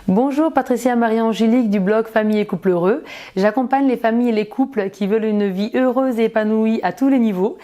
Bonjour, Patricia Marie-Angélique du blog Famille et Couple Heureux. J'accompagne les familles et les couples qui veulent une vie heureuse et épanouie à tous les niveaux.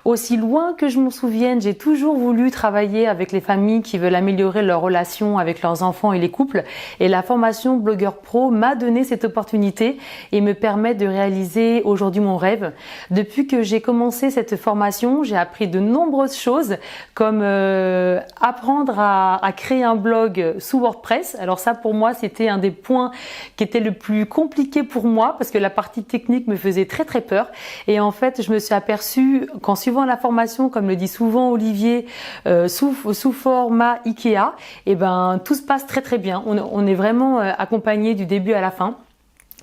Aussi loin que je m'en souvienne, j'ai toujours voulu travailler avec les familles qui veulent améliorer leurs relations avec leurs enfants et les couples. Et la formation Blogueur Pro m'a donné cette opportunité et me permet de réaliser aujourd'hui mon rêve. Depuis que j'ai commencé cette formation, j'ai appris de nombreuses choses comme apprendre à créer un blog sous WordPress. Alors ça, pour moi, c'était un des points qui était le plus compliqué pour moi parce que la partie technique me faisait très peur. Et en fait, je me suis aperçue qu'en suivant la formation, comme le dit souvent Olivier, sous format Ikea, et ben tout se passe très bien. On est vraiment accompagné du début à la fin.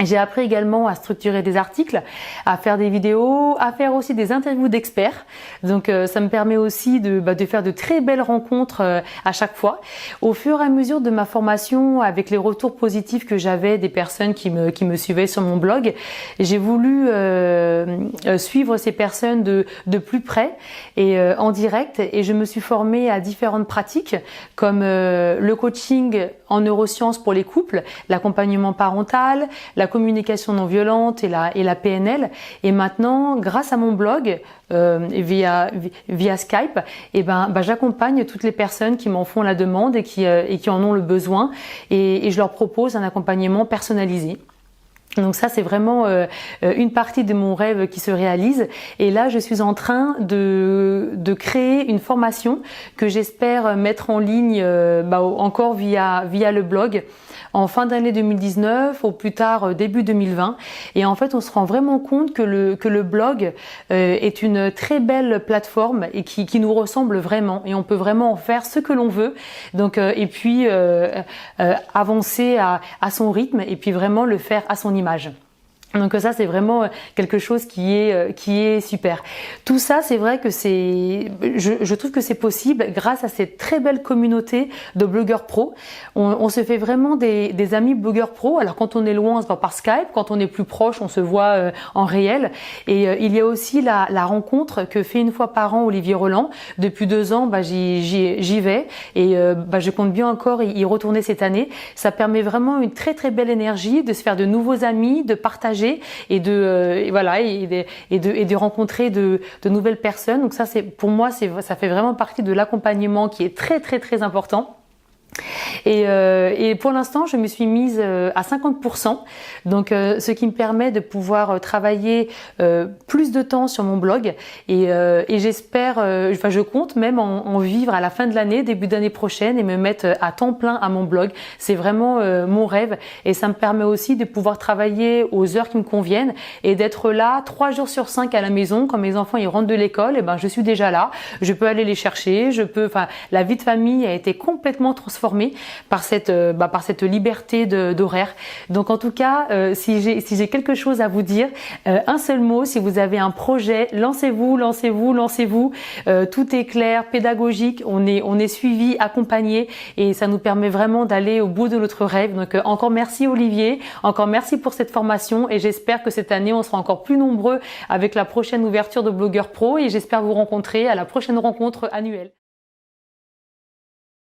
J'ai appris également à structurer des articles, à faire des vidéos, à faire aussi des interviews d'experts. Donc ça me permet aussi de faire de très belles rencontres à chaque fois. Au fur et à mesure de ma formation, avec les retours positifs que j'avais des personnes qui me suivaient sur mon blog, j'ai voulu suivre ces personnes de plus près et en direct. Et je me suis formée à différentes pratiques comme le coaching en neurosciences pour les couples, l'accompagnement parental, la communication non violente et la PNL. Et maintenant, grâce à mon blog, via Skype, j'accompagne toutes les personnes qui m'en font la demande et qui en ont le besoin et je leur propose un accompagnement personnalisé. Donc ça, c'est vraiment une partie de mon rêve qui se réalise. Et là, je suis en train de créer une formation que j'espère mettre en ligne encore via le blog en fin d'année 2019, au plus tard début 2020. Et en fait, on se rend vraiment compte que le blog est une très belle plateforme et qui nous ressemble vraiment. Et on peut vraiment en faire ce que l'on veut. Donc et puis avancer à son rythme et puis vraiment le faire à son image. Donc ça, c'est vraiment quelque chose qui est super. Tout ça, c'est vrai que je trouve que c'est possible grâce à cette très belle communauté de blogueurs pro. On se fait vraiment des amis blogueurs pro. Alors quand on est loin, on se voit par Skype. Quand on est plus proche, on se voit en réel. Et il y a aussi la rencontre que fait une fois par an Olivier Roland. Depuis 2 ans, j'y vais et je compte bien encore y retourner cette année. Ça permet vraiment une très belle énergie de se faire de nouveaux amis, de partager et de rencontrer de nouvelles personnes. Donc ça, pour moi, ça fait vraiment partie de l'accompagnement qui est très important. Et pour l'instant, je me suis mise à 50%, donc ce qui me permet de pouvoir travailler plus de temps sur mon blog et j'espère, je compte même en vivre à la fin de l'année, début d'année prochaine et me mettre à temps plein à mon blog. C'est vraiment mon rêve et ça me permet aussi de pouvoir travailler aux heures qui me conviennent et d'être là 3 jours sur 5 à la maison. Quand mes enfants ils rentrent de l'école, et je suis déjà là, je peux aller les chercher, la vie de famille a été complètement transformée par cette liberté d'horaire. Donc en tout cas, si j'ai quelque chose à vous dire, un seul mot, si vous avez un projet, lancez-vous. Tout est clair, pédagogique, on est suivi, accompagné et ça nous permet vraiment d'aller au bout de notre rêve. Donc encore merci Olivier, encore merci pour cette formation et j'espère que cette année on sera encore plus nombreux avec la prochaine ouverture de Blogueur Pro et j'espère vous rencontrer à la prochaine rencontre annuelle.